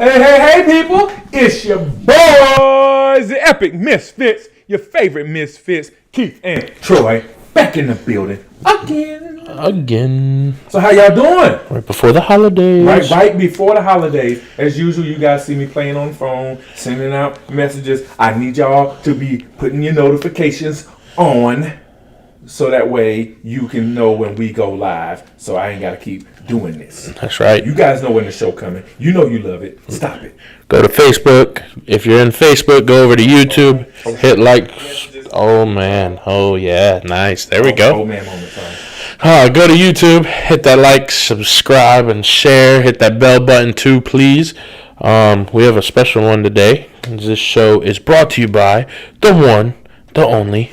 Hey, people! It's your boys, the Epic Misfits, your favorite Misfits, Keith and Troy, back in the building again. So how y'all doing? Right before the holidays. Right before the holidays. As usual, you guys see me playing on the phone, sending out messages. I need y'all to be putting your notifications on, so that way you can know when we go live. So I ain't got to keep doing this. That's right. You guys know when the show coming. You know you love it. Stop it. Go to Facebook. If you're in Facebook, go over to YouTube. Hit like. Oh, man. Oh, yeah. Nice. There we go. Oh, man, moment. Sorry. Go to YouTube. Hit that like, subscribe, and share. Hit that bell button, too, please. We have a special one today. This show is brought to you by the one, the only.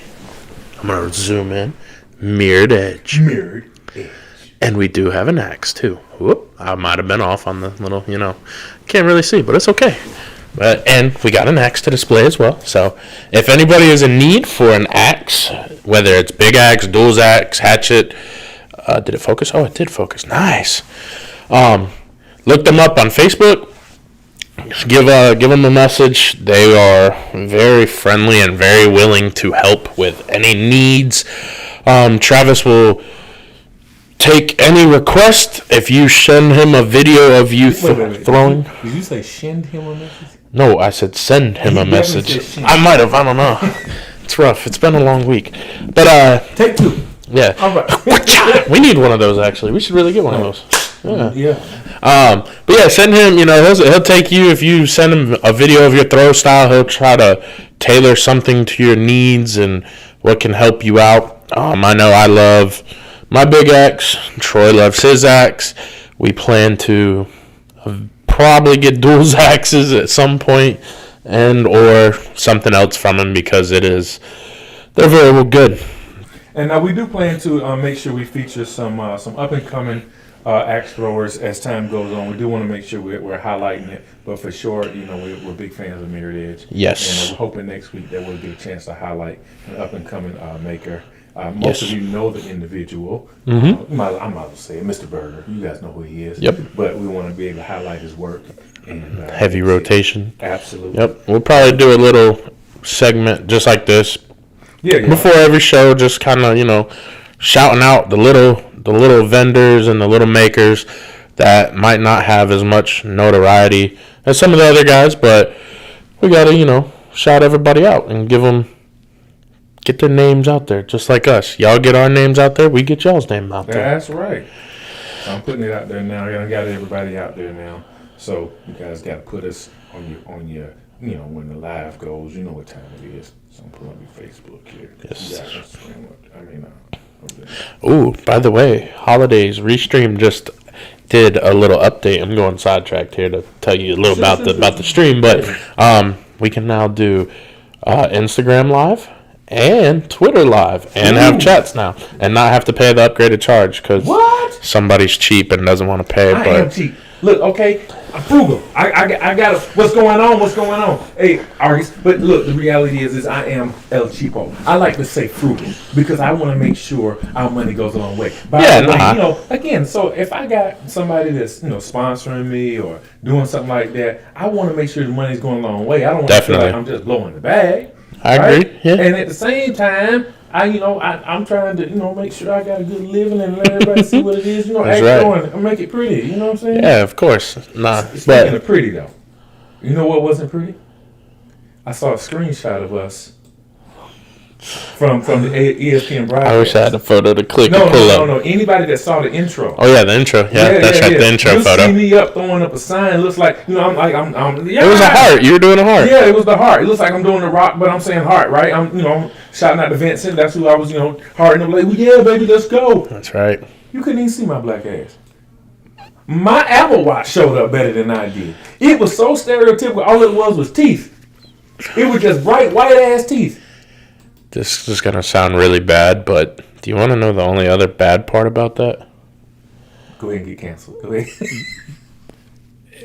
I'm going to zoom in. Mirrored Edge. Mirrored Edge. And we do have an axe, too. Whoop. I might have been off on the little, can't really see, but it's okay. And we got an axe to display as well. So if anybody is in need for an axe, whether it's big axe, dual axe, hatchet, did it focus? Oh, it did focus. Nice. Look them up on Facebook. Give them a message. They are very friendly and very willing to help with any needs. Travis will take any request if you send him a video of you throwing. Did you say send him a message? No, I said send him a message. I might have. I don't know. It's rough. It's been a long week. But take two. Yeah. All right. We need one of those, actually. We should really get one of those. Yeah. But yeah, send him, he'll take you. If you send him a video of your throw style, he'll try to tailor something to your needs and what can help you out. I know I love my big axe. Troy loves his axe. We plan to probably get dual axes at some point and or something else from him because they're very good. And now we do plan to make sure we feature some up and coming axe throwers as time goes on. We do want to make sure we're highlighting it, but for sure, we're big fans of Mirrored Edge. Yes. And we're hoping next week that we'll get a chance to highlight an up and coming maker. Most of you know the individual. Mm-hmm. I'm about to say it, Mr. Berger. You guys know who he is. Yep. But we want to be able to highlight his work. And heavy rotation. Absolutely. Yep. We'll probably do a little segment just like this. Yeah. Before every show, just kind of, shouting out the little vendors and the little makers that might not have as much notoriety as some of the other guys, but we got to, shout everybody out and get their names out there, just like us. Y'all get our names out there, we get y'all's name out there. That's right. So I'm putting it out there now. I got everybody out there now. So you guys got to put us on your when the live goes, you know what time it is. So I'm putting on your Facebook here. Yes. Okay. By the way, holidays, Restream just did a little update. I'm going sidetracked here to tell you a little about the stream, but we can now do Instagram Live and Twitter Live and have chats now and not have to pay the upgraded charge because somebody's cheap and doesn't want to pay. I am cheap. Look, okay, I'm frugal. I got what's going on? Hey, artists, but look, the reality is I am El Cheapo. I like to say frugal because I want to make sure our money goes a long way. By the way, again, so if I got somebody that's sponsoring me or doing something like that, I want to make sure the money's going a long way. I don't want to feel like I'm just blowing the bag. I agree. Yeah. And at the same time, I'm trying to, make sure I got a good living and let everybody see what it is, That's right. and make it pretty, you know what I'm saying? Yeah, of course. Speaking of pretty, though, you know what wasn't pretty? I saw a screenshot of us from the ESPN broadcast. I wish I had a photo to click and pull up. No. Anybody that saw the intro. Oh yeah, the intro. Yeah, that's right. The intro photo. You see me up throwing up a sign. It looks like I'm. Yeah. It was a heart. You were doing a heart. Yeah, it was the heart. It looks like I'm doing the rock, but I'm saying heart, right? I'm shouting out to Vincent. That's who I was, hearting up like, well, yeah, baby, let's go. That's right. You couldn't even see my black ass. My Apple Watch showed up better than I did. It was so stereotypical. All it was teeth. It was just bright white ass teeth. This is going to sound really bad, but do you want to know the only other bad part about that? Go ahead and get canceled. Go ahead.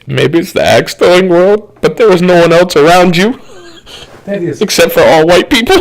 Maybe it's the axe throwing world, but there was no one else around you. That is. Except for all white people.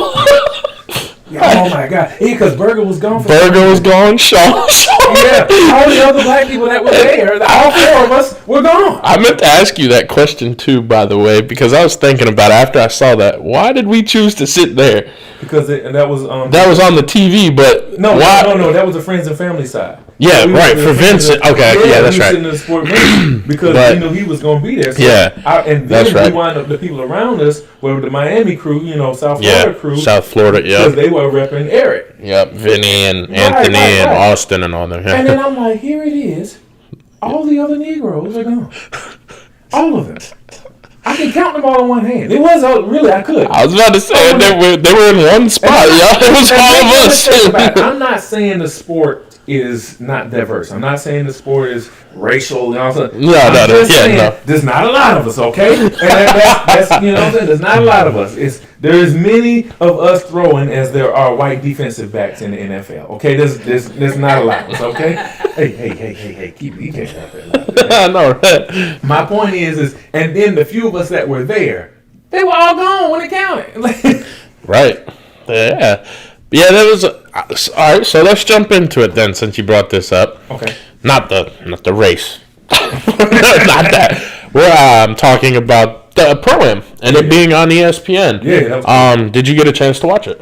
Yeah, oh my God. Because Burger was gone. Burger was gone. Shaw. Yeah, all the other black people that were there, all 4 of us were gone. I meant to ask you that question too, by the way, because I was thinking about it after I saw that. Why did we choose to sit there? Because that was on the TV, but no, that was the friends and family side. Yeah, right, for Vincent. Okay, yeah, that's right. In the sport room because we knew he was going to be there. So and then we wound up, the people around us were the Miami crew, South Florida crew. South Florida, because they were repping Eric. Yep, Vinny and Anthony and Austin and all them. And then I'm like, here it is. All the other Negroes are gone. All of them. I can count them all on one hand. It was really, I could. I was about to say they were in one spot, y'all. It was all of us. I'm not saying the sport is not diverse. I'm not saying the sport is racial. There's not a lot of us, okay? And that's there's not a lot of us. There is many of us throwing as there are white defensive backs in the NFL. Okay, there's not a lot of us. Okay, hey, keep you can't have that. I know, right? My point is, and then the few of us that were there, they were all gone when it counted. Right. Yeah. Yeah, that was all right. So let's jump into it then, since you brought this up. Okay. Not the race. Not that. We're talking about the Pro-Am and it being on ESPN. Yeah. That was cool. Did you get a chance to watch it?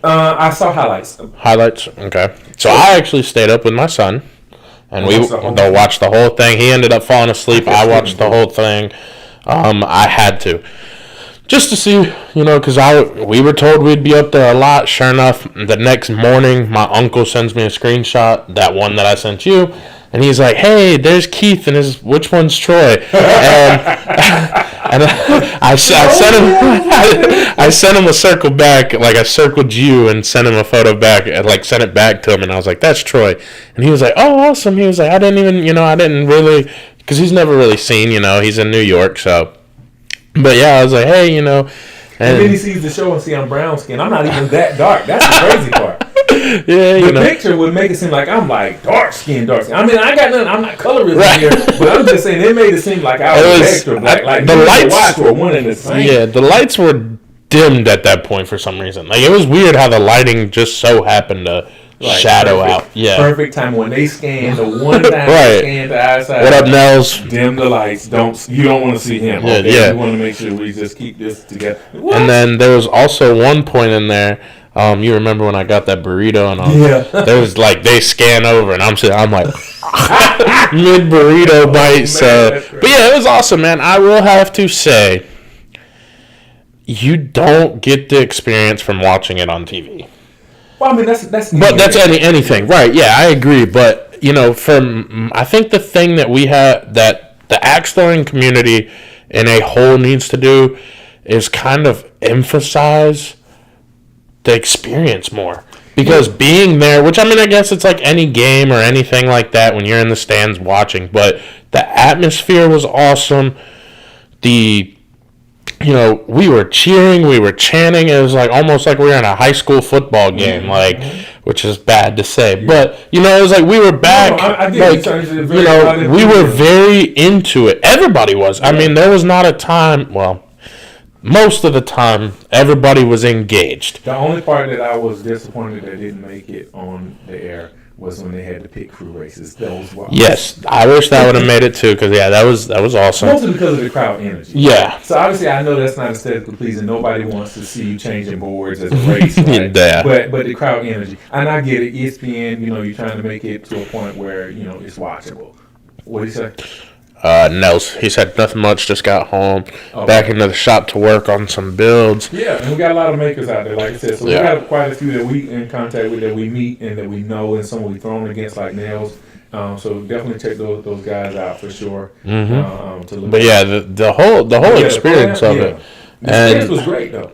I saw highlights. Highlights. Okay. So I actually stayed up with my son, and we watched the whole thing. He ended up falling asleep. I watched the whole thing. I had to. Just to see, because we were told we'd be up there a lot. Sure enough, the next morning, my uncle sends me a screenshot, that one that I sent you, and he's like, "Hey, there's Keith, and which one's Troy?" And I sent him a circle back, like I circled you and sent him a photo back, and like sent it back to him, and I was like, "That's Troy," and he was like, "Oh, awesome." He was like, I didn't really, because he's never really seen, he's in New York, so. But yeah, I was like, hey, And then he sees the show and see I'm brown skin. I'm not even that dark. That's the crazy part. Yeah, the picture would make it seem like I'm like dark skin. I mean, I got nothing. I'm not colorist here, but I'm just saying it made it seem like I was extra black. Like the lights were one and the same. Yeah, the lights were dimmed at that point for some reason. Like it was weird how the lighting just so happened to shadow out. Yeah, perfect time when they scanned the one time they scanned the outside. What up, Nels? Dim the lights. You don't want to see him. Yeah, okay? We want to make sure we just keep this together. What? And then there was also one point in there. You remember when I got that burrito and there was like they scan over and I'm like mid burrito bite. But yeah, it was awesome, man. I will have to say, you don't get the experience from watching it on TV. Well, I mean that's anything, right? Yeah, I agree. But I think the thing that we have that the axe throwing community in a whole needs to do is kind of emphasize the experience more. Because being there, which I mean, I guess it's like any game or anything like that when you're in the stands watching, but the atmosphere was awesome. We were cheering, we were chanting. It was like almost like we were in a high school football game, which is bad to say. But, it was like we were back. We were very into it. Everybody was. I mean, there was not a time, most of the time, everybody was engaged. The only part that I was disappointed that didn't make it on the air was when they had to pick crew races. Yes, I wish that would have made it too, because that was awesome. Mostly because of the crowd energy. Yeah. So obviously, I know that's not aesthetically pleasing. Nobody wants to see you changing boards as a race, right? Yeah. But the crowd energy, and I get it. ESPN, you're trying to make it to a point where it's watchable. What do you say? Nels, he said nothing much, just got home, back into the shop to work on some builds. Yeah, and we got a lot of makers out there, like I said. So we got quite a few that we in contact with, that we meet and that we know, and some we've thrown against, like Nels. So definitely check those guys out for sure. Mm-hmm. But yeah, the whole experience of it. The experience was great though.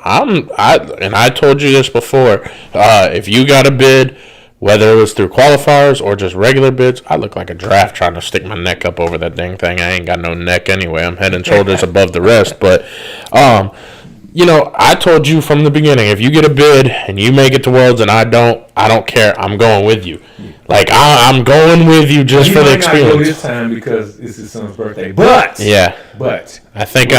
I told you this before. If you got a bid, whether it was through qualifiers or just regular bids, I look like a giraffe trying to stick my neck up over that dang thing. I ain't got no neck anyway. I'm head and shoulders above the rest. But, I told you from the beginning, if you get a bid and you make it to Worlds and I don't care. I'm going with you. Like I'm going with you just for the experience. Not go experience. this time because it's his son's birthday, but I think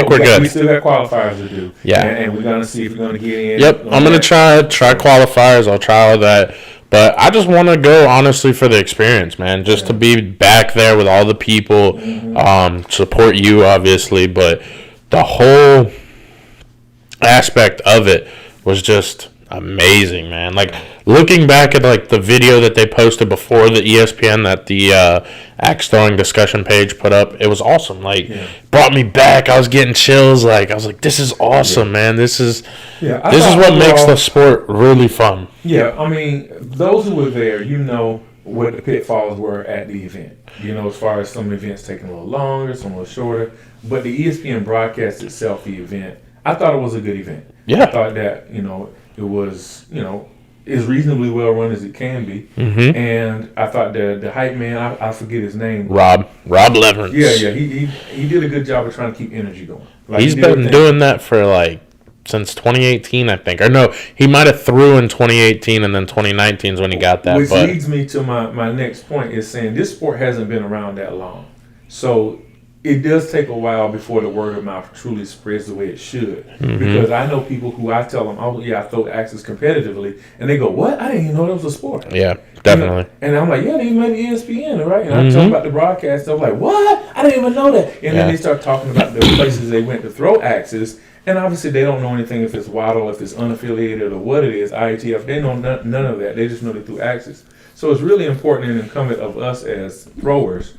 we're good. We still got qualifiers to do. Yeah, and we're gonna see if we're gonna get in. Yep, I'm gonna try qualifiers. I'll try all that. But I just want to go, honestly, for the experience, man. Just to be back there with all the people, support you, obviously. But the whole aspect of it was just amazing, man. Like, looking back at, like, the video that they posted before the ESPN that the axe throwing discussion page put up, it was awesome. Like, brought me back. I was getting chills. Like, I was like, this is awesome, man. This is what makes the sport really fun. Yeah, I mean, those who were there, you know what the pitfalls were at the event. You know, as far as some events taking a little longer, some a little shorter. But the ESPN broadcast itself, the event, I thought it was a good event. Yeah. I thought that, you know, it was, you know, as reasonably well run as it can be. Mm-hmm. And I thought the hype man, I forget his name. Rob Leverance. Yeah, he did a good job of trying to keep energy going. Like, he's been doing that for, like, since 2018, I think. Or no, he might have threw in 2018 and then 2019 is when he got that. Which leads me to my next point is saying this sport hasn't been around that long. So it does take a while before the word of mouth truly spreads the way it should. Mm-hmm. Because I know people who I tell them, oh, yeah, I throw axes competitively. And they go, what? I didn't even know that was a sport. Yeah, definitely. You know? And I'm like, yeah, they made ESPN, right? And I tell them about the broadcast. They're like, what? I didn't even know that. And then they start talking about the places they went to throw axes. And obviously, they don't know anything if it's Waddle, if it's unaffiliated, or what it is, IATF. They know none of that. They just know they threw axes. So it's really important and incumbent of us as throwers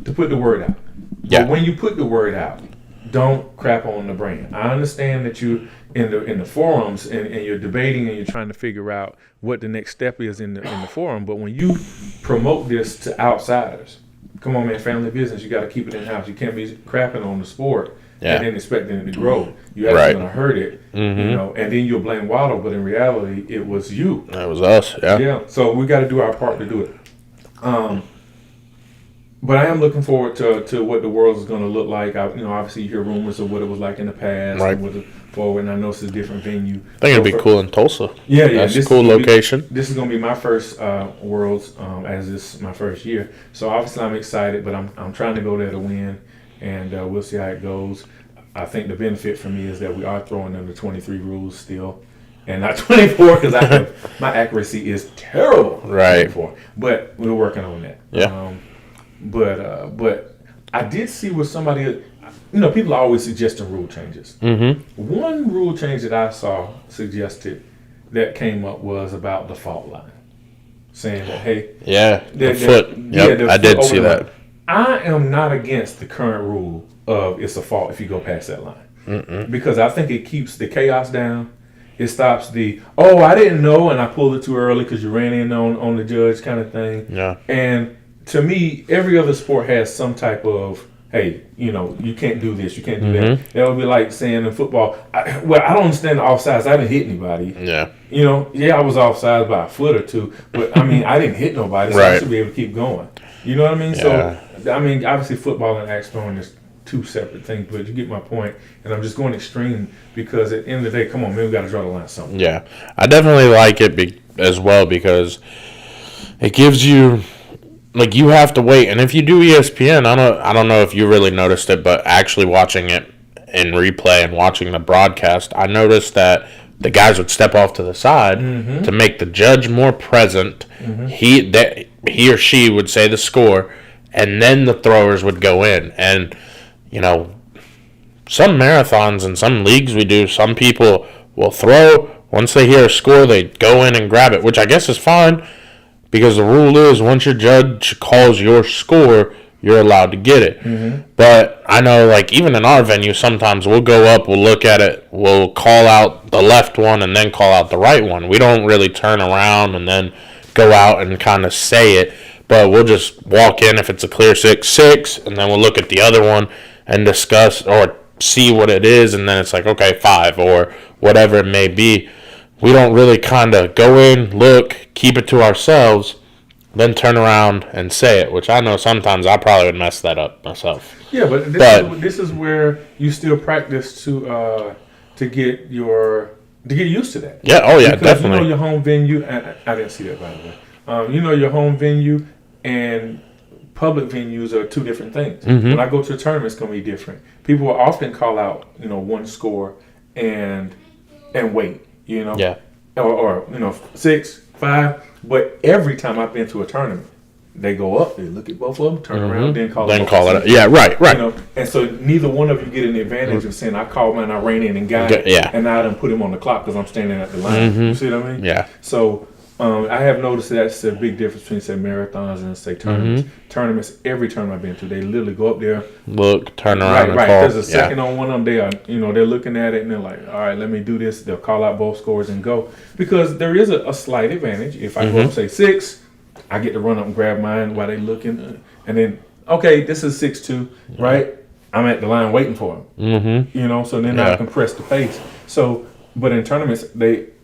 to put the word out. Yeah. But when you put the word out, don't crap on the brand. I understand that you in the forums and you're debating and you're trying to figure out what the next step is in the forum. But when you promote this to outsiders, come on, man, family business. You got to keep it in house. You can't be crapping on the sport. And then expecting it to grow. You're actually going to hurt it, you know, and then you'll blame Waddle, but in reality, it was you. That was us, Yeah, so we got to do our part to do it. But I am looking forward to what the world is going to look like. Obviously you hear rumors of what it was like in the past and with the forward, and I know it's a different venue. I think it'd be cool in Tulsa. Yeah. That's a cool location. This is going to be my first Worlds, as this is my first year. So obviously I'm excited, but I'm trying to go there to win. And we'll see how it goes. I think the benefit for me is that we are throwing under 23 rules still, and not 24 because my accuracy is terrible. Right. 24. But we're working on that. Yeah. But I did see where somebody, people are always suggesting rule changes. Mm-hmm. One rule change that I saw suggested that came up was about the fault line, saying that the foot. Yep, I did see that. I am not against the current rule of it's a fault if you go past that line. Because I think it keeps the chaos down. It stops I didn't know and I pulled it too early because you ran in on the judge kind of thing. Yeah. And to me, every other sport has some type of, hey, you can't do this, you can't do that. That would be like saying in football, I don't understand the offsides. I didn't hit anybody. Yeah. I was offsides by a foot or two, but I mean, I didn't hit nobody, so I should be able to keep going. You know what I mean? Yeah. So, I mean, obviously football and axe throwing is two separate things, but you get my point. And I'm just going extreme because at the end of the day, come on, man, we got to draw the line something. Yeah. I definitely like it as well because it gives you, like, you have to wait. And if you do ESPN, I don't know if you really noticed it, but actually watching it in replay and watching the broadcast, I noticed that the guys would step off to the side to make the judge more present. He or she would say the score, and then the throwers would go in. And, some marathons and some leagues we do, some people will throw. Once they hear a score, they go in and grab it, which I guess is fine because the rule is once your judge calls your score, you're allowed to get it. But I know, like, even in our venue, sometimes we'll go up, we'll look at it, we'll call out the left one and then call out the right one. We don't really turn around and then go out and kind of say it, but we'll just walk in if it's a clear 6-6, and then we'll look at the other one and discuss or see what it is, and then it's like, okay, 5 or whatever it may be. We don't really kind of go in, look, keep it to ourselves, then turn around and say it, which I know sometimes I probably would mess that up myself. Yeah, but this is where you still practice to get used to that. Yeah, oh yeah, because definitely. Your home venue, and I didn't see that by the way. Your home venue and public venues are two different things. When I go to a tournament, it's going to be different. People will often call out, one score and wait, Yeah. or 6, 5. But every time I've been to a tournament, they go up, they look at both of them, turn around, then call it. Yeah, right. And so neither one of you get an advantage of saying, I called mine, I ran in and got it, and now I done put him on the clock because I'm standing at the line. You see what I mean? Yeah. So I have noticed that's a big difference between, say, marathons and, say, tournaments. Tournaments, every tournament I've been to, they literally go up there, look, turn around, and call. There's a second on one of them. They are, they're looking at it and they're like, all right, let me do this. They'll call out both scores and go, because there is a slight advantage. If I go up, say 6, I get to run up and grab mine while they looking, and then this is 6-2, right? I'm at the line waiting for them. So then I can press the pace. So, but in tournaments,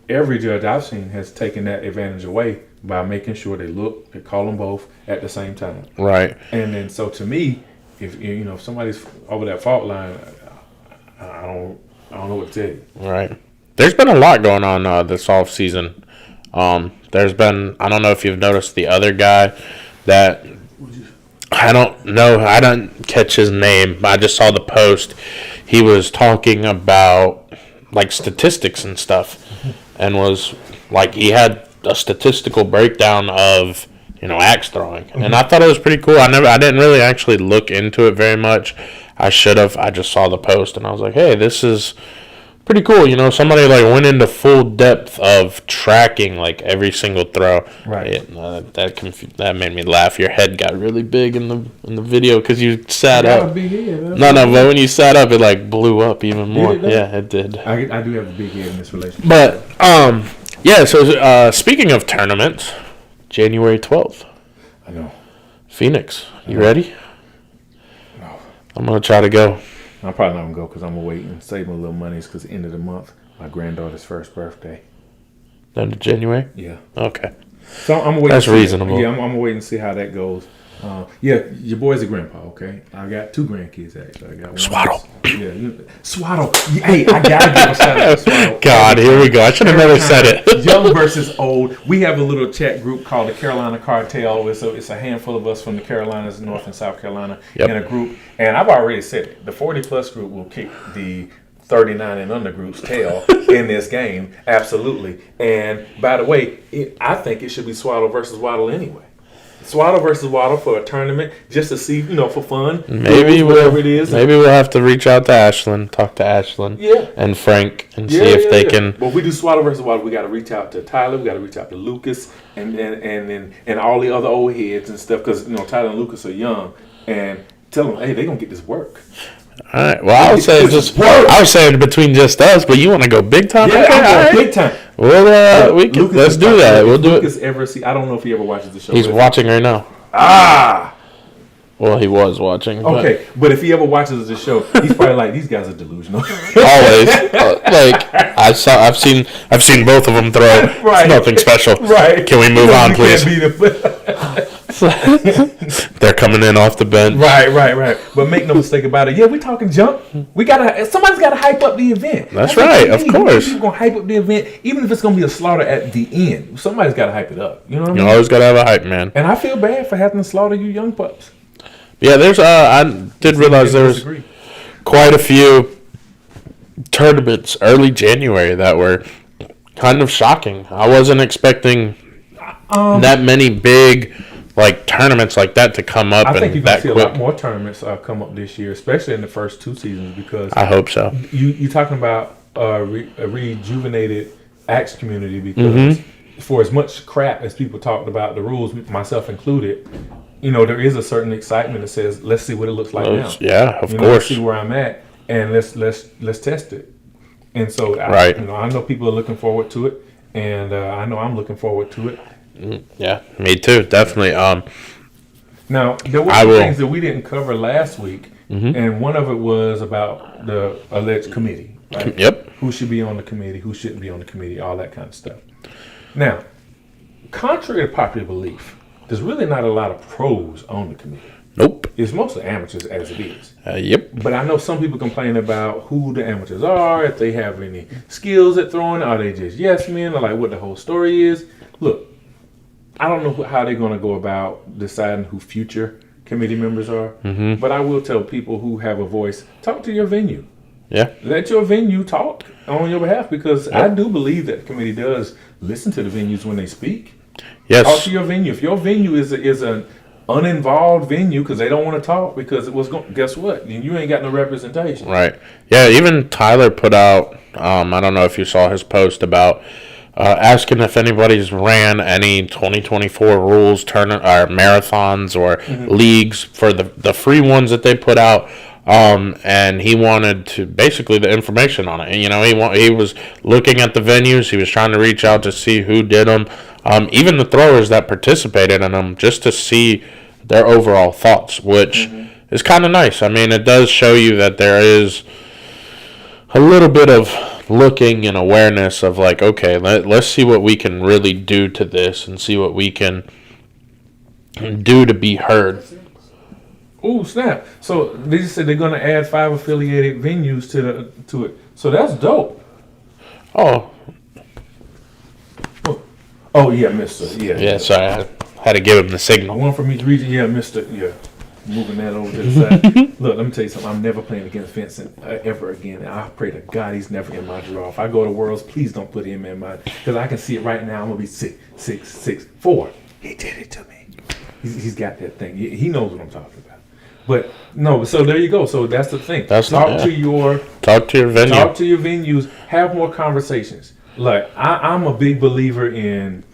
every judge I've seen has taken that advantage away by making sure they look, they call them both at the same time. Right. And then, so to me, if somebody's over that fault line, I don't know what to tell you. Right. There's been a lot going on this off season. There's been, I don't know if you've noticed the other guy that, I don't know, I didn't catch his name, but I just saw the post. He was talking about like statistics and stuff, and was like, he had a statistical breakdown of axe throwing, and I thought it was pretty cool. I didn't really actually look into it very much. I should have. I just saw the post and I was like, hey, this is pretty cool. Somebody like went into full depth of tracking like every single throw. Right. That made me laugh. Your head got really big in the video because you sat up. A big head. No, but when you sat up, it like blew up even more. Yeah, it did. I do have a big head in this relationship. But So speaking of tournaments, January 12th. I know. Phoenix. You ready? No. I'm gonna try to go. I'm probably not going to go because I'm going to wait and save my little money because the end of the month, my granddaughter's first birthday. End of January? Yeah. Okay. So I'm waiting. That's reasonable. Yeah, I'm going to wait and see how that goes. Your boy's a grandpa, okay? I got 2 grandkids, actually. I got one. Swaddle. Swaddle. Hey, I got to give a shout out to Swaddle. God, here we go. I should have never said it. Young versus old. We have a little chat group called the Carolina Cartel. It's a handful of us from the Carolinas, North and South Carolina, in a group. And I've already said it. The 40-plus group will kick the 39 and under group's tail in this game. Absolutely. And by the way, I think it should be Swaddle versus Waddle anyway. Swaddle versus Waddle for a tournament, just to see, for fun. Maybe whatever it is. Maybe we'll have to reach out to Ashlyn, talk to Ashlyn, and Frank, and see if they can. But if we do Swaddle versus Waddle, we got to reach out to Tyler, we got to reach out to Lucas, and all the other old heads and stuff, because Tyler and Lucas are young, and tell them, hey, they gonna get this work. All right. Well, I was saying between just us, but you want to go big time? Yeah, I'm going big time. Well, let's do that. We'll do it. I don't know if he ever watches the show. He's watching right now. Well, he was watching. Okay, but if he ever watches the show, he's probably like, these guys are delusional. Always. I've seen both of them throw. Right. It's nothing special. Right. Can we move on, please? They're coming in off the bench. Right. But make no mistake about it. Yeah, we talking jump. Somebody's got to hype up the event. That's right, of course. People gonna hype up the event, even if it's gonna be a slaughter at the end. Somebody's got to hype it up. You know what I mean? You always got to have a hype man. And I feel bad for having to slaughter you young pups. Yeah, there's. I did realize there was quite a few tournaments early January that were kind of shocking. I wasn't expecting that many big tournaments like that to come up. I think you're going to see a lot more tournaments come up this year, especially in the first 2 seasons, because I hope so. You're talking about a rejuvenated axe community, because for as much crap as people talked about the rules, myself included, there is a certain excitement that says, let's see what it looks like now. Yeah, of course. Let's see where I'm at, and let's test it. And so, I know people are looking forward to it, and I know I'm looking forward to it. Yeah, me too, definitely. Now, there were some things that we didn't cover last week, and one of it was about the alleged committee. Right? Yep. Who should be on the committee, who shouldn't be on the committee, all that kind of stuff. Now, contrary to popular belief, there's really not a lot of pros on the committee. Nope. It's mostly amateurs as it is. Yep. But I know some people complain about who the amateurs are, if they have any skills at throwing, are they just yes men, or what the whole story is. Look, I don't know how they're going to go about deciding who future committee members are. Mm-hmm. But I will tell people who have a voice, talk to your venue. Yeah. Let your venue talk on your behalf, because I do believe that the committee does listen to the venues when they speak. Yes. Talk to your venue. If your venue is an uninvolved venue because they don't want to talk, because it was guess what? You ain't got no representation. Right. Yeah. Even Tyler put out. I don't know if you saw his post about asking if anybody's ran any 2024 rules or marathons or leagues for the free ones that they put out. And he wanted to basically the information on it. And, he was looking at the venues. He was trying to reach out to see who did them. Even the throwers that participated in them, just to see their overall thoughts, which is kind of nice. I mean, it does show you that there is a little bit of looking and awareness of like, okay, let's see what we can really do to this and see what we can do to be heard. Oh snap! So they just said they're going to add 5 affiliated venues to it. So that's dope. Oh yeah, Mister. Yeah. Yeah. Sorry, I had to give him the signal. One from each region. Yeah, Mister. Yeah. Moving that over to the side. Look, let me tell you something. I'm never playing against Vincent ever again. And I pray to God he's never in my draw. If I go to Worlds, please don't put him in my, because I can see it right now. I'm gonna be 6'4". He did it to me. He's got that thing. He knows what I'm talking about. But no, so there you go. So that's the thing. Talk to your venue. Talk to your venues. Have more conversations. Like I'm a big believer in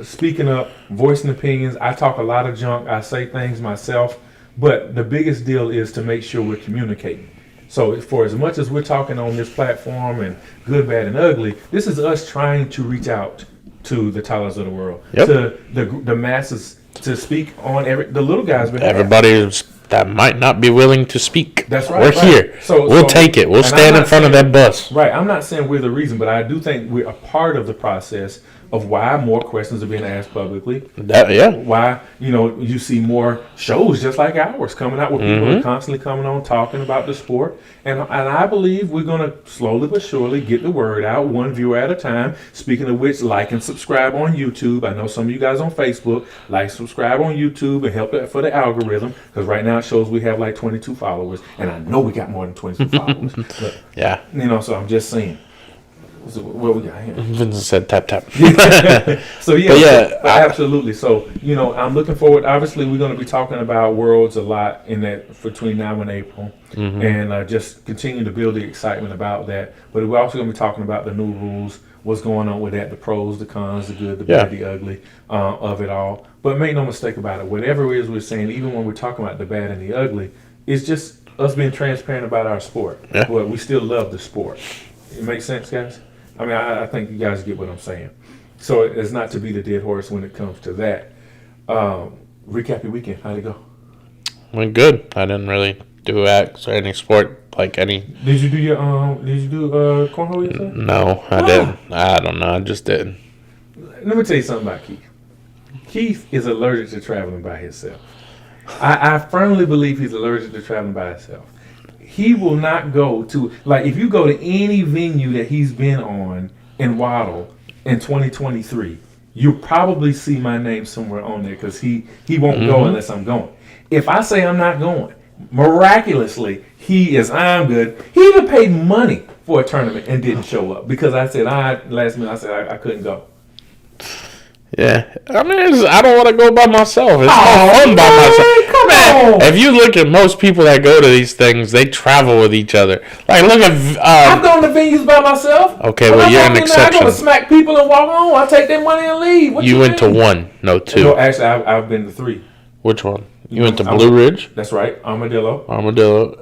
speaking up, voicing opinions. I talk a lot of junk. I say things myself. But the biggest deal is to make sure we're communicating. So for as much as we're talking on this platform and good, bad, and ugly, this is us trying to reach out to the Tylers of the world, to the masses, to speak on the little guys. Everybody that might not be willing to speak. That's right. We're here. So we'll take it. We'll stand in front of that bus. Right. I'm not saying we're the reason, but I do think we're a part of the process of why more questions are being asked publicly. Why, you see more shows just like ours coming out where people are constantly coming on talking about the sport. And I believe we're going to slowly but surely get the word out, one viewer at a time. Speaking of which, like and subscribe on YouTube. I know some of you guys on Facebook, like, subscribe on YouTube and help it for the algorithm. Because right now it shows we have like 22 followers. And I know we got more than 22 followers. But, so I'm just saying. So what we got here? Vincent said tap tap. So absolutely. So I'm looking forward. Obviously, we're going to be talking about Worlds a lot in that between now and April, and just continue to build the excitement about that. But we're also going to be talking about the new rules, what's going on with that, the pros, the cons, the good, the bad, the ugly of it all. But make no mistake about it. Whatever it is we're saying, even when we're talking about the bad and the ugly, it's just us being transparent about our sport. Yeah. Well, we still love the sport. It makes sense, guys? I mean, I think you guys get what I'm saying. So it's not to be the dead horse when it comes to that. Recap your weekend. How'd it go? Went good. I didn't really do any sport like any. Did you do cornhole yesterday? No, I didn't. I don't know. I just didn't. Let me tell you something about Keith. Keith is allergic to traveling by himself. I firmly believe he's allergic to traveling by himself. He will not go to, like, if you go to any venue that he's been on in Waddle in 2023, you'll probably see my name somewhere on there because he won't go unless I'm going. If I say I'm not going, miraculously, I'm good. He even paid money for a tournament and didn't show up because I said, last minute, I couldn't go. Yeah, I mean, I don't want to go by myself. It's not fun by myself. Come on. If you look at most people that go to these things, they travel with each other. Like, look at. I've gone to venues by myself. Okay, well, you're an exception. I go to smack people and walk on. I take their money and leave. You went to one, no two. No, actually, I've been to 3. Which one? You went to Blue Ridge? That's right, Armadillo.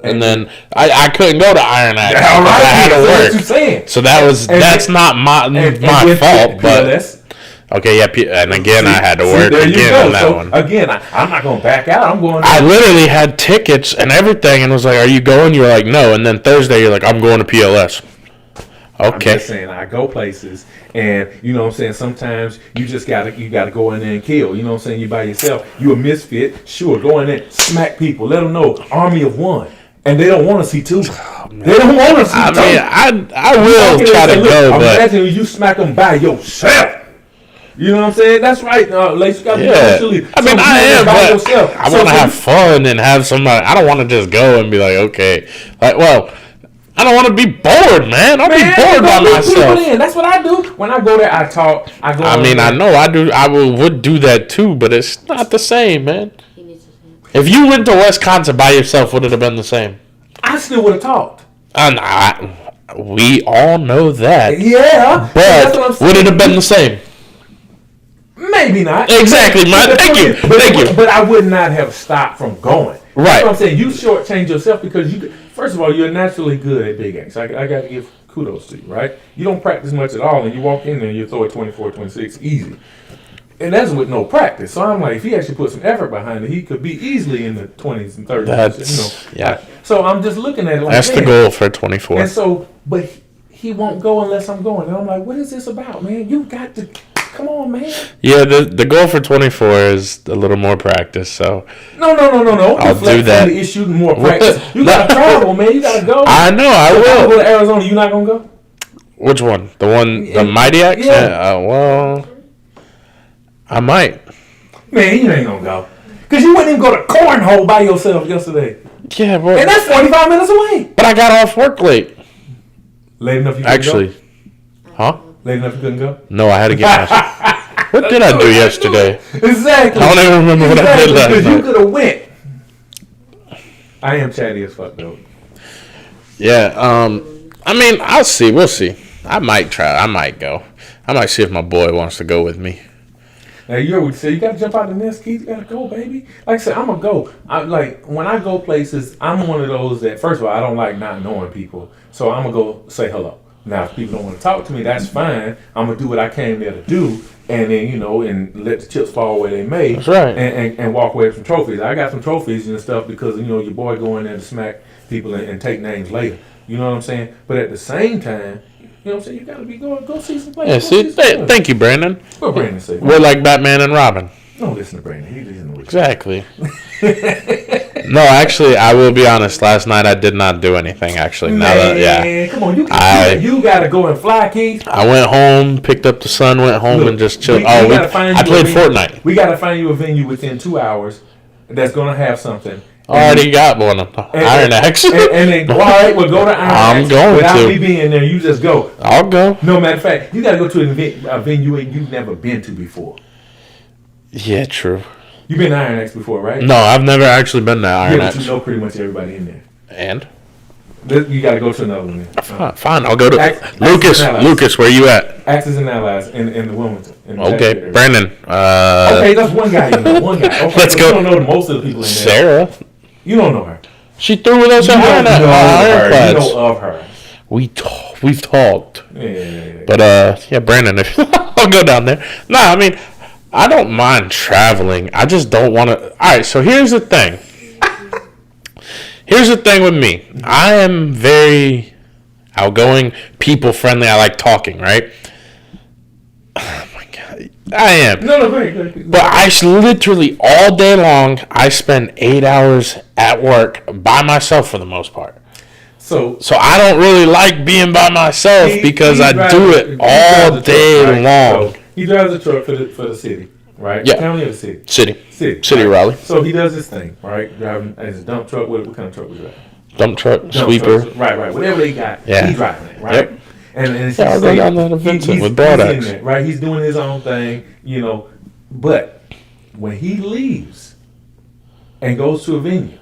And then I couldn't go to Iron Axe. Yeah, all right, I had to work. What you saying? So that's not my fault, but. Okay, yeah, and again, I had to work again on that one. Again, I'm not going to back out. I'm going. I literally had tickets and everything, and was like, "Are you going?" You were like, "No." And then Thursday, you're like, "I'm going to PLS." Okay. I'm just saying, I go places, and you know what I'm saying. Sometimes you just gotta go in there and kill. You know what I'm saying. You by yourself. You a misfit. Sure, go in there, smack people. Let them know army of one. And they don't want to see 2. They don't want to see 2. I mean, I will try to go, but imagine you smack them by yourself. You know what I'm saying? That's right. Lace, you got to be Yeah. socially. I mean, I am, by but yourself. I want to have fun and have somebody. I don't want to just go and be like, okay. Like, well, I don't want to be bored, man. I'll be bored by myself. That's what I do. When I go there, I talk. I go. I mean, I know I do. Would do that too, but it's not the same, man. If you went to Wisconsin by yourself, would it have been the same? I still would have talked. We all know that. Yeah, but would it have been the same? Maybe not. Exactly, man. Thank you. Thank you. But I would not have stopped from going. Right. That's what I'm saying. You shortchange yourself because first of all, you're naturally good at big acts. I got to give kudos to you, right? You don't practice much at all, and you walk in there and you throw a 24, 26 easy. And that's with no practice. So I'm like, if he actually put some effort behind it, he could be easily in the 20s and 30s. That's, yeah. So I'm just looking at it like that's the goal for 24. And so, but he won't go unless I'm going. And I'm like, what is this about, man? You got to, come on, man. Yeah, the goal for 24 is a little more practice. So No. I'll do that. The issue, more practice. You got to travel, man. You got to go. I know, I will. Go to Arizona. You not going to go? Which one? The Mighty Axe? Yeah. Well, I might. Man, you ain't gonna go. Cause you wouldn't even go to cornhole by yourself yesterday. Yeah, but And that's 45 minutes away. But I got off work late. Late enough you couldn't Actually. go? Huh? Late enough you couldn't go? No, I had to get my... What did I do yesterday? Exactly. I don't even remember what I did last Because night. you could have went. I am chatty as fuck though. Yeah, I mean, I'll see. We'll see. I might try. I might go. I might see if my boy wants to go with me. Now you always say you gotta jump out the nest, Keith. You gotta go, baby. Like I said, I'm gonna go. When I go places, I'm one of those that first of all I don't like not knowing people, so I'm gonna go say hello. Now if people don't want to talk to me, that's fine. I'm gonna do what I came there to do, and then and let the chips fall where they may. That's right. And walk away with some trophies. I got some trophies and stuff because your boy going there to smack people and take names later. You know what I'm saying? But at the same time. You know what I'm saying? You gotta go see some plays. Yeah, thank you, Brandon. What Brandon say? We're like Batman and Robin. Don't listen to Brandon. He doesn't know what Exactly. No, actually, I will be honest. Last night I did not do anything. Actually, come on, you gotta go and fly, Keith. I went home, picked up the son, went home and just chilled. I played Fortnite. We gotta find you a venue within 2 hours that's gonna have something. Already got one. Iron Axe. And then, all right, we'll go to Iron Axe. I'm going without to. me being there, you just go. I'll go. No matter of fact, you gotta go to a venue you've never been to before. Yeah, true. You've been to Iron Axe before, right? No, I've never actually been to Iron But Axe. you know pretty much everybody in there. And? You gotta go to another one. Fine, I'll go to Lucas, where you at? Axis and Allies in the Wilmington. Okay, Brandon. Okay, that's one guy. One guy. Okay, Let's go. You don't know most of the people in there. Sarah. You don't know her. She threw with us at Iron You know of her. We've talked. Yeah. But Brandon, if I'll go down there. No, I mean, I don't mind traveling. I just don't want to. All right, so here's the thing. Here's the thing with me. I am very outgoing, people friendly. I like talking, right? Oh my god, I am. No, go ahead. But I literally all day long, I spend 8 hours at work by myself for the most part. So I don't really like being by myself because I do it all day long. So he drives a truck for the city, right? Yeah. County or the city? City, right? Raleigh. So he does this thing, right? Driving as a dump truck. What kind of truck was that? Dump truck, sweeper. Right. Whatever they got, he's driving it, right? Yep. And it's I'll go down there to Vincent with broad axe. Right? He's doing his own thing, But when he leaves and goes to a venue,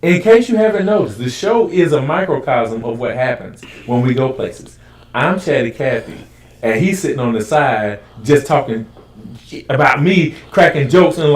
in case you haven't noticed, the show is a microcosm of what happens when we go places. I'm Chatty Cathy, and he's sitting on the side just talking about me, cracking jokes and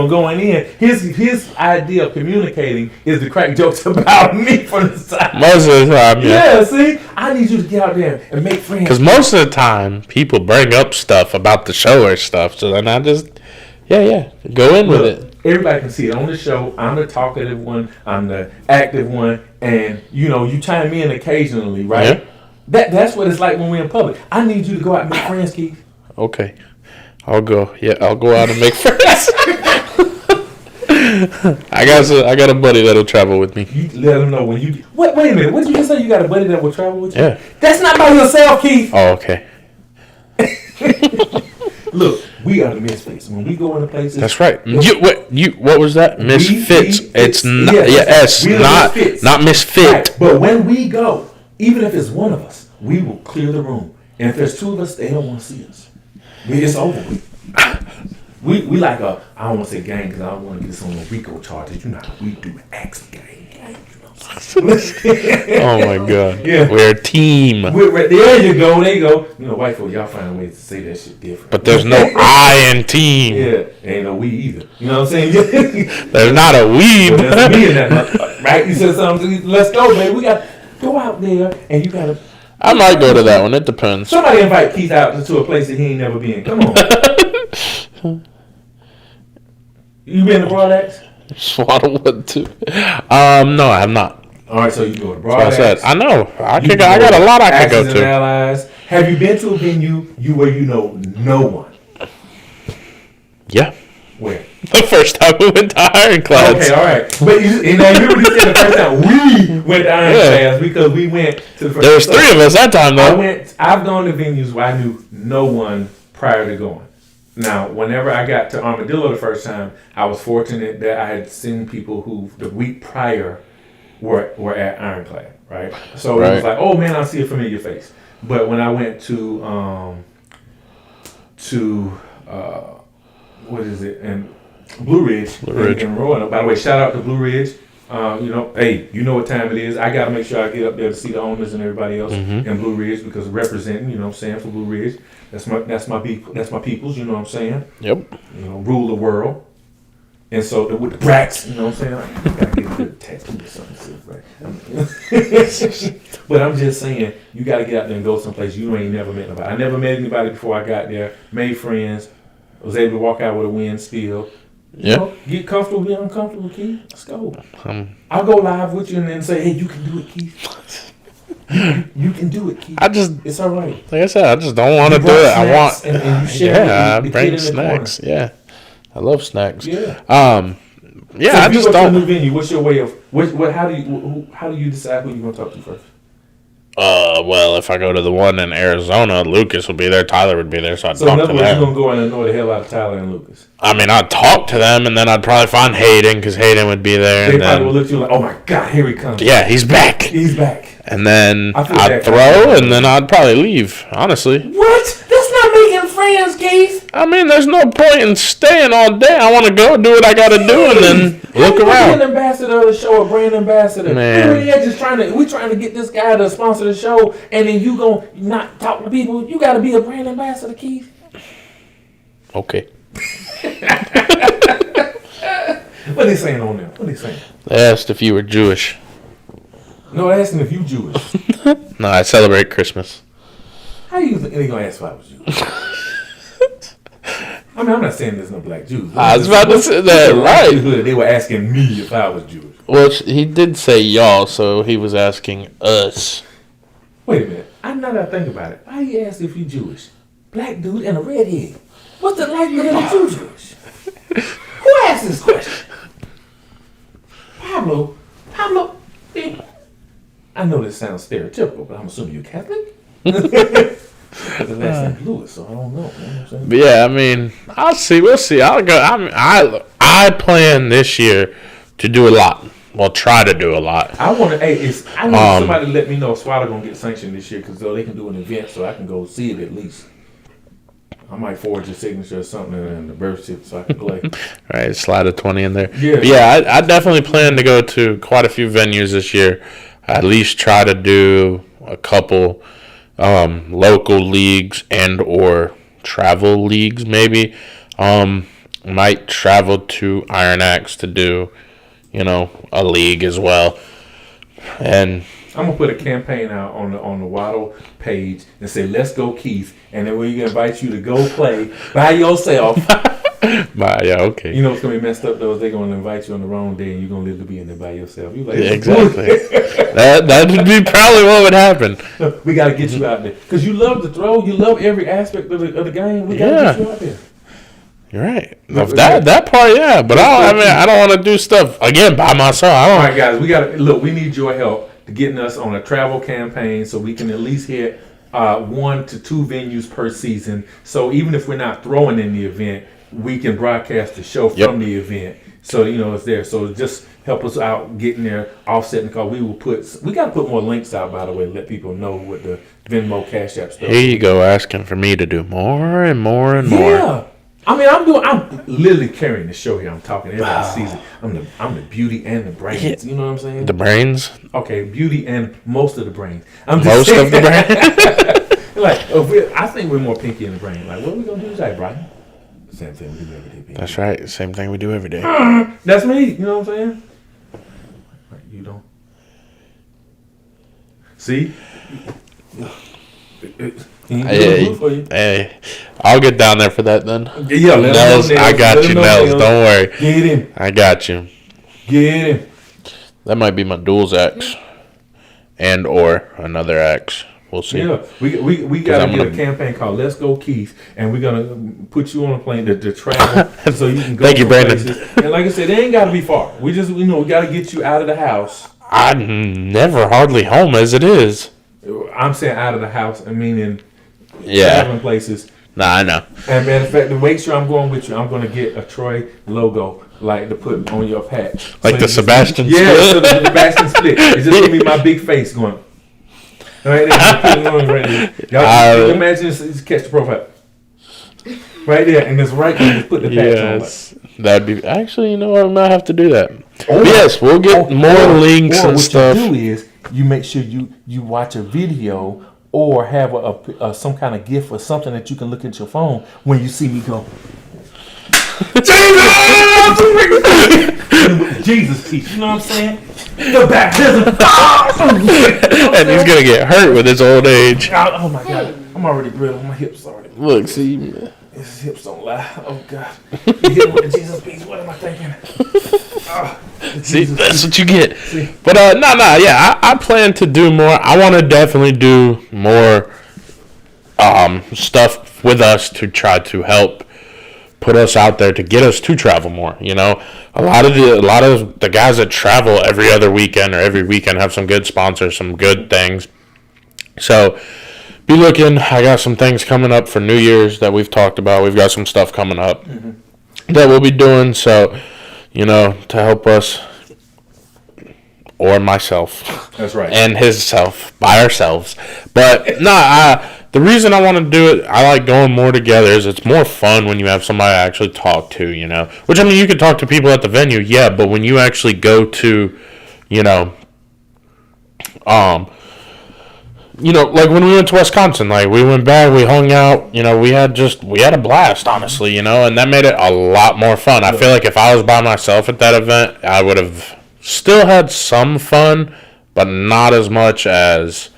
going in. His idea of communicating is to crack jokes about me from the side. Most of the time, yeah. See, I need you to get out there and make friends. Because most of the time, people bring up stuff about the show or stuff, so then I just, go in with it. Everybody can see it on the show. I'm the talkative one. I'm the active one, and you chime in occasionally, right? Yeah. That's what it's like when we're in public. I need you to go out and make friends, Keith. Okay. I'll go. Yeah, I'll go out and make friends. I got a buddy that'll travel with me. You let him know when you. Wait a minute. What did you just say? You got a buddy that will travel with you? Yeah. That's not by yourself, Keith. Oh, okay. Look, we are the misfits. When we go into places, That's right. What was that? Misfits. It's not. we're the misfits. Not misfit. Right. But when we go, even if it's one of us, we will clear the room. And if there's two of us, they don't want to see us. It's over with. We like a, I don't want to say gang because I don't want to get some RICO charges. You know how we do X gang. Oh my God. Yeah. We're a team. There you go. There you go. You know, white folks, y'all find ways to say that shit different. But there's no I in team. Yeah. Ain't no we either. You know what I'm saying? There's not a we. Well, there's me in that. Right? You said something. Let's go, man. We got to go out there and you got to. I might go to that one. It depends. Somebody invite Keith out to a place that he ain't never been. Come on. You been to Broadax? Swaddlewood too. No, I have not. All right, so you go to Broadax. I said I know. I got a lot I could go to. Allies. Have you been to a venue where you know no one? Yeah. Where? The first time we went to Ironclads. Okay, all right. But and I remember you said the first time we went to Ironclads because we went to the first. There was three of us that time though. I've gone to venues where I knew no one prior to going. Now, whenever I got to Armadillo the first time, I was fortunate that I had seen people who the week prior were at Ironclad, right? So it was like, oh man, I see a familiar face. But when I went to what is it? And Blue Ridge. In Roanoke. By the way, shout out to Blue Ridge. Hey, you know what time it is. I got to make sure I get up there to see the owners and everybody else in Blue Ridge because representing, you know what I'm saying, for Blue Ridge. That's my peoples, you know what I'm saying? Yep. You know, rule the world. And so with the brats, you know what I'm saying? I got to get a good tattoo or something. Right? But I'm just saying, you got to get out there and go someplace you ain't never met nobody. I never met anybody before I got there. Made friends. Was able to walk out with a win still. Yeah. You know, get comfortable, be uncomfortable, Keith. Let's go. I'll go live with you and then say, hey, you can do it, Keith. You can do it, Keith. It's all right. Like I said, I just don't want to do it. I want. And you share I bring snacks. Yeah. I love snacks. Yeah. Yeah. So I just don't. To a new venue, what's your way of? How do you decide who you're gonna talk to first? Well, if I go to the one in Arizona, Lucas will be there. Tyler would be there, so I'd talk to them. So in other words, you're gonna go in and annoy the hell out of Tyler and Lucas. I mean, I'd talk to them, and then I'd probably find Hayden because Hayden would be there. They probably will look at you like, "Oh my God, here he comes!" Yeah, he's back. He's back. And then I'd throw, and then I'd probably leave. Honestly. What? That's not making friends, Keith. I mean, there's no point in staying all day. I want to go do what I got to do, and then look around. Be an ambassador of the show, a brand ambassador. Man, we're just trying to get this guy to sponsor the show, and then you gonna not talk to people. You got to be a brand ambassador, Keith. Okay. What they saying on there? What they saying? They asked if you were Jewish. No, asking if you Jewish. No, I celebrate Christmas. How do you think they're going to ask if I was Jewish? I mean, I'm not saying there's no black Jews. I was about to say that, right. They were asking me if I was Jewish. Well, he did say y'all, so he was asking us. Wait a minute. I'm not going to think about it. Why you ask if you Jewish? Black dude and a redhead. What's the likelihood that you Jewish? Who asked this question? Pablo, I know this sounds stereotypical, but I'm assuming you're Catholic? The last name Lewis, so I don't know. You know what I'm but yeah, I mean, I'll see. We'll see. I'll go. I plan this year to do a lot. Well, try to do a lot. I want to. Hey, I need somebody to let me know if SWATA gonna get sanctioned this year because they can do an event, so I can go see it at least. I might forward your signature or something and the birth certificate so I can play. Right, slide a 20 in there. Yeah, but yeah. I definitely plan to go to quite a few venues this year. At least try to do a couple local leagues and or travel leagues maybe. Might travel to Iron Axe to do, a league as well. And I'm gonna put a campaign out on the Waddle page and say, "Let's go, Keith," and then we're gonna invite you to go play by yourself. Yeah, okay. You know what's gonna be messed up though is they're gonna invite you on the wrong day and you're gonna literally be in there by yourself. You like, yeah, exactly. that would be probably what would happen. We gotta get you out there because you love to throw. You love every aspect of the game. We gotta get you out there. You're right. That part, yeah. But I don't want to do stuff again by myself. All right, guys, we need your help to getting us on a travel campaign so we can at least hit 1 to 2 venues per season. So even if we're not throwing in the event, we can broadcast the show from the event. So it's there. So just help us out getting there, offsetting, because we got to put more links out, by the way, to let people know what the Venmo, Cash App stuff. Here you go, asking for me to do more and more and more. Yeah. I mean, I'm literally carrying the show here. I'm talking. Everybody sees it. I'm the beauty and the brains. You know what I'm saying? The brains? Okay, beauty and most of the brains. I'm just Most saying. of the brains? Like, I think we're more pinky in the brain. Like, what are we gonna do today, Brian? Same thing we do every day. Pinky. That's right. Same thing we do every day. That's me. You know what I'm saying? Like, you don't see. Hey, I'll get down there for that then. Yeah, Nels, I got you, Nels. Don't worry. Get him. I got you. Get him. That might be my duals X, and or another X. We'll see. Yeah, we got to get a campaign called Let's Go Keith, and we're gonna put you on a plane to travel so you can go. Thank you, Brandon. Places. And like I said, they ain't got to be far. We just we got to get you out of the house. I'm never hardly home as it is. I'm saying out of the house. I mean in traveling places. Nah, I know. And matter of fact, to make sure I'm going with you, I'm gonna get a Troy logo like to put on your patch, like so the Sebastian. Yeah, so the Sebastian split. It's just gonna be my big face going. Right there, right there. Y'all imagine just catch the profile. Right there, and it's right there. Just put the patch on. Like. That'd be actually. You know what? I might have to do that. Yes, we'll get more links and stuff. What you do is you make sure you watch a video or have a some kind of GIF or something that you can look at your phone when you see me go. Jesus, you know what I'm saying? The baptism. And he's gonna get hurt with his old age. Oh my God, I'm already riddled. My hips already. Look, see, his hips don't lie. Oh God, you hit him with the Jesus piece. What am I thinking? See, that's what you get. See? But yeah, I plan to do more. I want to definitely do more stuff with us to try to help put us out there to get us to travel more. You know, a lot of the guys that travel every other weekend or every weekend have some good sponsors, some good things. So be looking. I got some things coming up for New Year's that we've talked about. We've got some stuff coming up that we'll be doing. So, to help us or myself. That's right. And his self by ourselves. But the reason I want to do it, I like going more together, is it's more fun when you have somebody to actually talk to, Which, I mean, you can talk to people at the venue, yeah, but when you actually go to, like when we went to Wisconsin, like we went back, we hung out, we had a blast, honestly, and that made it a lot more fun. I feel like if I was by myself at that event, I would have still had some fun, but not as much as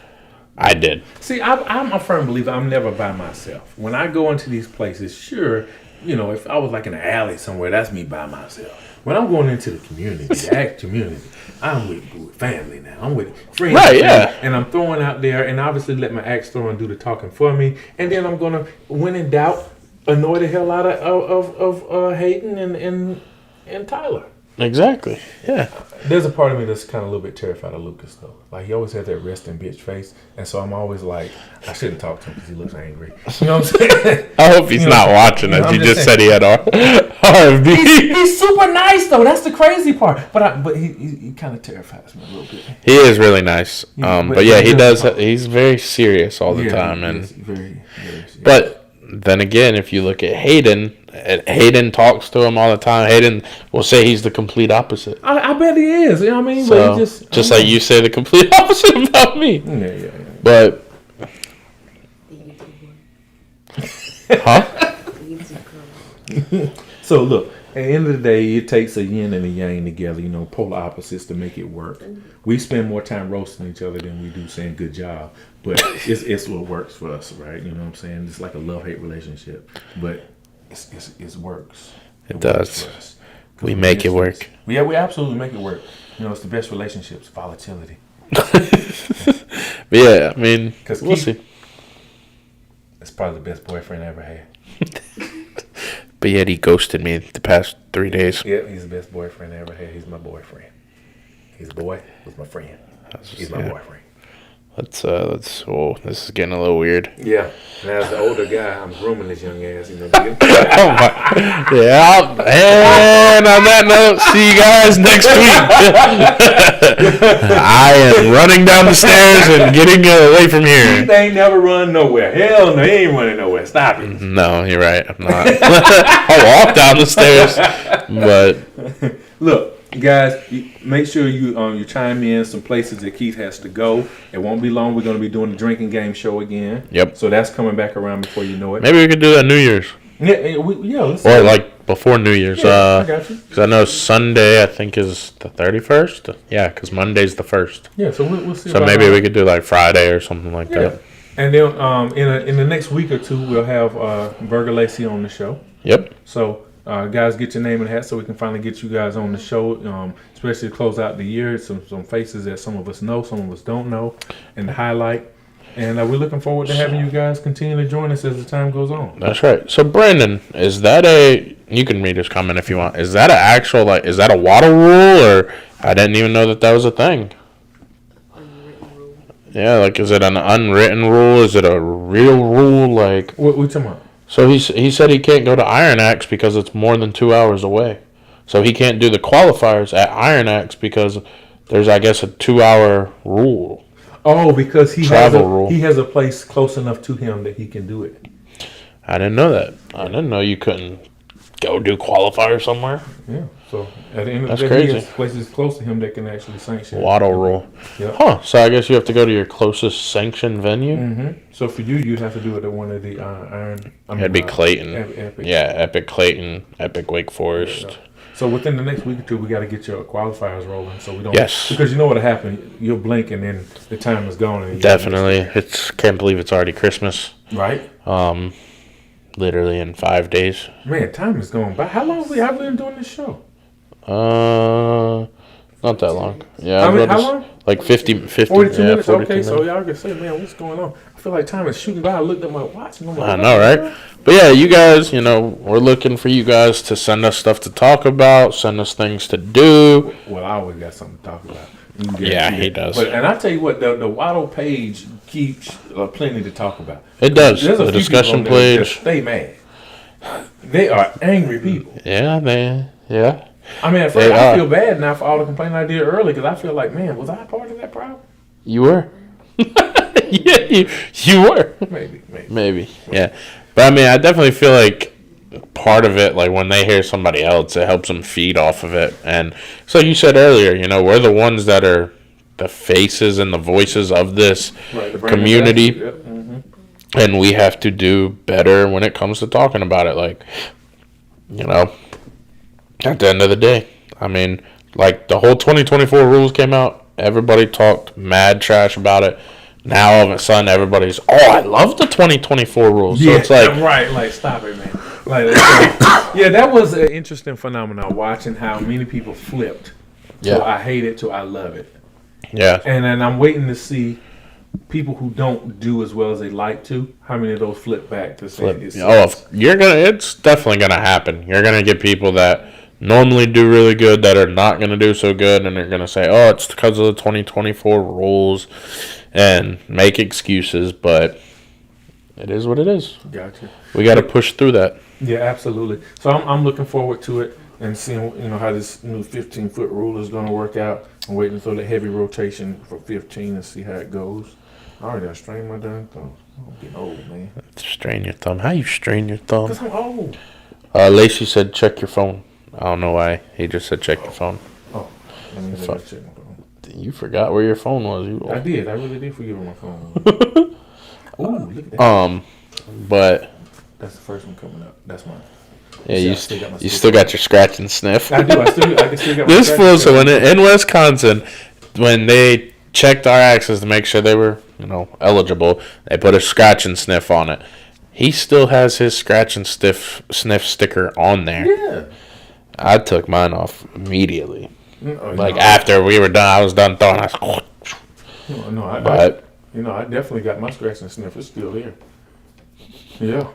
I did. See, I'm a firm believer I'm never by myself. When I go into these places, sure, if I was like in an alley somewhere, that's me by myself. When I'm going into the community, the act community, I'm with family now. I'm with friends. Right, yeah. And I'm throwing out there, and obviously let my acts throw and do the talking for me. And then I'm going to, when in doubt, annoy the hell out of Hayden and Tyler. Exactly. Yeah. There's a part of me that's kind of a little bit terrified of Lucas, though. Like, he always has that resting bitch face. And so I'm always like, I shouldn't talk to him because he looks angry. You know what I'm saying? I hope he's not watching us. You just said he had RFB. He's super nice, though. That's the crazy part. But he kind of terrifies me a little bit. He is really nice. But yeah, he does. He's very serious all the time. And very, very serious. But then again, if you look at Hayden talks to him all the time. Hayden will say he's the complete opposite. I bet he is. You know what I mean? So, but he just like you say the complete opposite about me. Yeah. But, huh? So look, at the end of the day, it takes a yin and a yang together, polar opposites to make it work. We spend more time roasting each other than we do saying good job, but it's what works for us, right? You know what I'm saying? It's like a love-hate relationship, but it works. It does. For us. We make it work. Yeah, we absolutely make it work. It's the best relationships, volatility. But yeah, I mean, we'll see. It's probably the best boyfriend I ever had. But yet he ghosted me the past 3 days. Yeah, he's the best boyfriend I ever had. He's my boyfriend. His boy was my friend. He's my boyfriend. Let's. Oh, this is getting a little weird. Yeah. And as the older guy, I'm grooming this young ass. Oh my. Yeah. And on that note, see you guys next week. I am running down the stairs and getting away from here. He ain't never run nowhere. Hell no, he ain't running nowhere. Stop it. No, you're right. I'm not. I'll walk down the stairs, but look. Guys, make sure you chime in some places that Keith has to go. It won't be long. We're going to be doing the drinking game show again. Yep. So that's coming back around before you know it. Maybe we could do that New Year's. Yeah. Or like before New Year's. Yeah, I got you. Because I know Sunday I think is the 31st. Yeah, because Monday's the 1st. Yeah, so we'll see. So maybe we could do like Friday or something like that. And then in the next week or two we'll have Burger Lacey on the show. Yep. So. Guys, get your name in the hat so we can finally get you guys on the show, especially to close out the year. Some faces that some of us know, some of us don't know, and to highlight. And we're looking forward to having you guys continue to join us as the time goes on. That's right. So, Brandon, is that you can read his comment if you want. Is that is that a waddle rule, or I didn't even know that was a thing? Unwritten rule. Yeah, like, is it an unwritten rule? Is it a real rule? Like, What you talking about? So he said he can't go to Iron Axe because it's more than 2 hours away. So he can't do the qualifiers at Iron Axe because there's, I guess, a 2-hour rule. Oh, because he rule. He has a place close enough to him that he can do it. I didn't know that. I didn't know you couldn't go do qualifiers somewhere. Yeah. So at the end of That's the day, crazy. he has places close to him that can actually sanction. Waddle rule. Yep. Huh. So I guess you have to go to your closest sanctioned venue. Mm-hmm. So for you'd have to do it at one of the Iron. It'd be Clayton. Epic. Yeah, Epic Clayton, Epic Wake Forest. Yeah. So within the next week or two, we got to get your qualifiers rolling, so we don't. Yes. Because you know what'll happen, you'll blink and then the time is gone. And Definitely. Can't believe it's already Christmas. Right. Literally in 5 days. Man, time is going by. How long have we been doing this show? Not that long. Yeah. How long? Like 50 42 minutes. 42 Okay, so minutes. y'all can say, man, what's going on? I feel like time is shooting by. I looked at my watch and I'm like, I know, right? But yeah, you guys, we're looking for you guys to send us stuff to talk about, send us things to do. Well, I always got something to talk about. Yeah, he does. And I tell you what, the Waddle page keeps plenty to talk about. It does. There's a The few discussion people on there that page. just stay mad. They are angry people. Yeah, man. Yeah. I mean, at first I feel bad now for all the complaining I did early because I feel like, man, was I part of that problem? You were. Yeah, you were. Maybe. Yeah. But I mean, I definitely feel like part of it, like when they hear somebody else, it helps them feed off of it. And so you said earlier, we're the ones that are the faces and the voices of this community. Yep. Mm-hmm. And we have to do better when it comes to talking about it. Like, at the end of the day, I mean, like the whole 2024 rules came out. Everybody talked mad trash about it. Now all of a sudden, everybody's, I love the 2024 rules. Yeah, so it's like, right, like stop it, man. Yeah, that was an interesting phenomenon. Watching how many people flipped. So I hate it to I love it. Yeah. And then I'm waiting to see people who don't do as well as they like to. How many of those flip back to say it's it's definitely gonna happen. You're gonna get people that normally do really good that are not going to do so good, and they're going to say, it's because of the 2024 rules, and make excuses, but it is what it is. Gotcha. We got to push through that. Yeah, absolutely. So I'm looking forward to it and seeing how this new 15-foot rule is going to work out. I'm waiting for the heavy rotation for 15 and see how it goes. I already got to strain my darn thumb. I'm getting old, man. Strain your thumb. How you strain your thumb? Because I'm old. Lacey said check your phone. I don't know why. He just said check your phone. Oh, let me check my phone. You forgot where your phone was. I did. I really did forget where my phone was. Ooh, look at that. But that's the first one coming up. That's mine. Yeah, you still got your scratch and sniff. I do. I still got my this fool. So in Wisconsin, when they checked our axes to make sure they were eligible, they put a scratch and sniff on it. He still has his scratch and sniff sticker on there. Yeah. I took mine off immediately. After we were done, I was done throwing. I definitely got my scratch and sniff. It's still there. Yeah.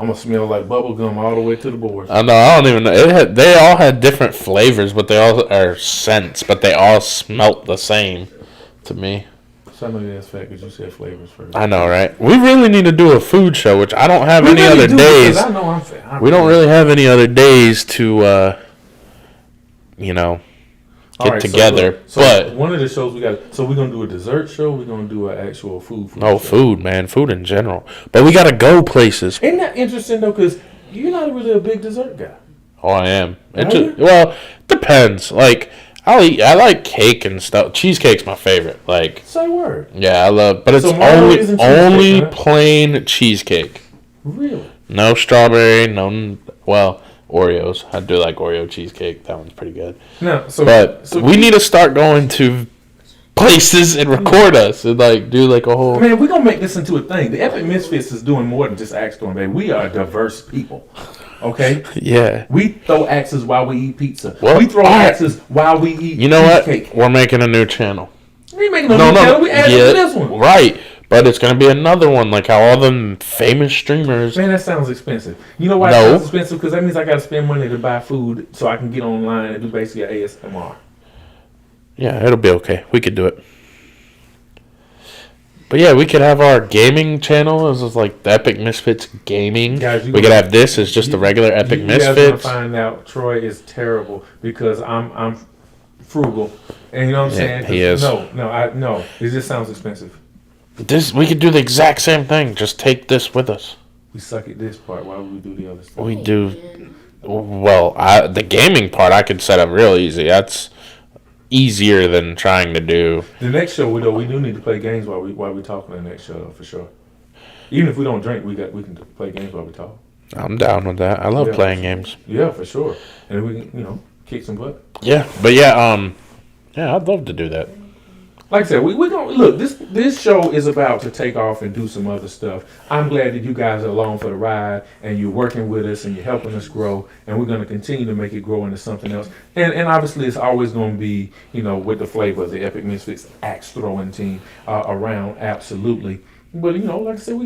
I'm going to smell like bubble gum all the way to the board. I know. I don't even know. They all had different flavors, but they all are scents, but they all smelt the same to me. So I know that's fact because you said flavors first. I know, right? We really need to do a food show, which I don't have We any really other do, days. because I know I'm fat. We don't really have any other days to, you know, get together. So but one of the shows we got. So we're gonna do a dessert show. We're gonna do an actual food. no show. food, man. Food in general. But we gotta go places. Isn't that interesting though? Because you're not really a big dessert guy. Oh, I am. It Are just, you? well, depends. Like I like cake and stuff. Cheesecake's my favorite. Like, Say word. yeah, I love. But it's So Marlboro isn't only cheesecake, huh? plain cheesecake. Really? No strawberry. No. Well, Oreos. I do like Oreo cheesecake. That one's pretty good. No. So But we need to start going to places and record us and like do like a whole. Man, we're gonna make this into a thing. The Epic Misfits is doing more than just axe throwing, baby. We are diverse people. Okay? Yeah. We throw axes while we eat pizza. Well, we throw all right. axes while we eat You know what? cheesecake. We're making a new channel. We ain't making no new channel. We added to this one. Right. But it's gonna be another one, like how all the famous streamers. Man, that sounds expensive. You know why No. it sounds expensive? Because that means I got to spend money to buy food so I can get online and do basically a ASMR. Yeah, it'll be okay. We could do it. But yeah, we could have our gaming channel as like the Epic Misfits Gaming. Guys, you we could gonna- have this as just the regular Epic You guys gonna Misfits. find out Troy is terrible because I'm frugal, and you know what I'm Yeah, saying? he is. No. It just sounds expensive. This we could do the exact same thing. Just take this with us. We suck at this part. Why would we do the other stuff? We do. Well, the gaming part I could set up real easy. That's easier than trying to do. The next show, we do need to play games while we talk on the next show, though, for sure. Even if we don't drink, we can play games while we talk. I'm down with that. I love Yeah. playing games. Yeah, for sure. And we can kick some butt. Yeah, but yeah, I'd love to do that. Like I said, we gonna look. This show is about to take off and do some other stuff. I'm glad that you guys are along for the ride and you're working with us and you're helping us grow. And we're going to continue to make it grow into something else. And obviously, it's always going to be with the flavor of the Epic Misfits axe throwing team around. Absolutely. But like I said, we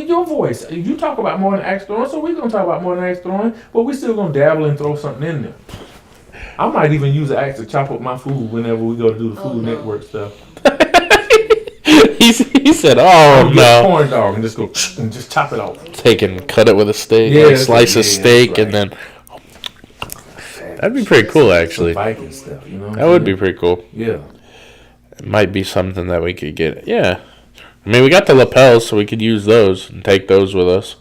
your voice. You talk about more than axe throwing, so we're gonna talk about more than axe throwing. But we still gonna dabble and throw something in there. I might even use an axe to chop up my food whenever we go to do the Food Network stuff. he said, "Oh Get a no!" corn dog and just go and just chop it off. Take and cut it with a steak, Yeah, like slice a yeah, steak, right. and then that'd be pretty cool, actually. Some Viking stuff, That would be pretty cool. Yeah. It might be something that we could get. Yeah, I mean, we got the lapels, so we could use those and take those with us.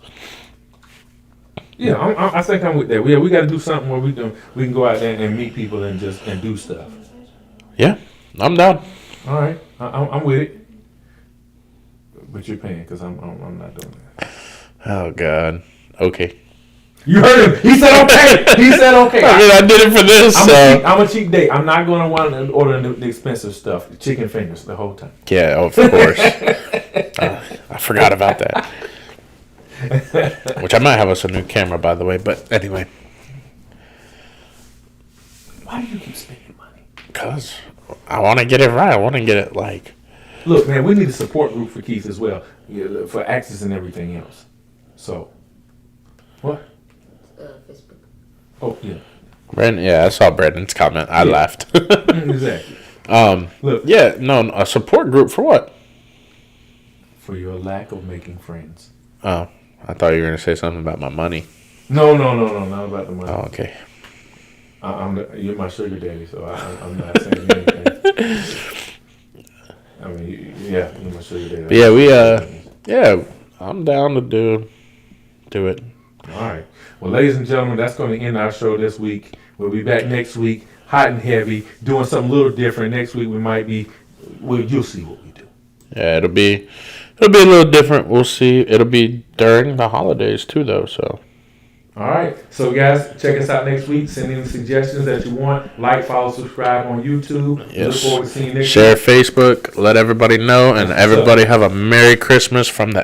Yeah, I think I'm with that. We got to do something where we can go out there and meet people and do stuff. Yeah, I'm down. All right, I'm with it. But you're paying because I'm not doing that. Oh God. Okay. You heard him. He said okay. He said okay. I mean, I did it for this. I'm a cheap date. I'm not going to want to order the expensive stuff, the chicken fingers, the whole time. Yeah, of course. I forgot about that. Which I might have us a new camera, by the way. But anyway. Why do you keep spending money? Because I want to get it right. I want to get it like... Look, man, we need a support group for Keith as well, for access and everything else. So, what? Facebook. Oh, yeah. Brandon, yeah, I saw Brandon's comment. I laughed. Exactly. Look. Yeah, no, a support group for what? For your lack of making friends. Oh, I thought you were going to say something about my money. No, not about the money. Oh, okay. You're my sugar daddy, so I'm not saying anything. I mean, yeah, you're my sugar daddy. But yeah, I'm down to do it. All right. Well, ladies and gentlemen, that's going to end our show this week. We'll be back next week, hot and heavy, doing something a little different. Next week we might be. Well, you'll see what we do. Yeah, it'll be a little different. We'll see. It'll be during the holidays too, though. So. All right. So, guys, check us out next week. Send any suggestions that you want. Like, follow, subscribe on YouTube. Yes. Look forward to seeing you next Share week. Facebook. Let everybody know, and everybody have a Merry Christmas from the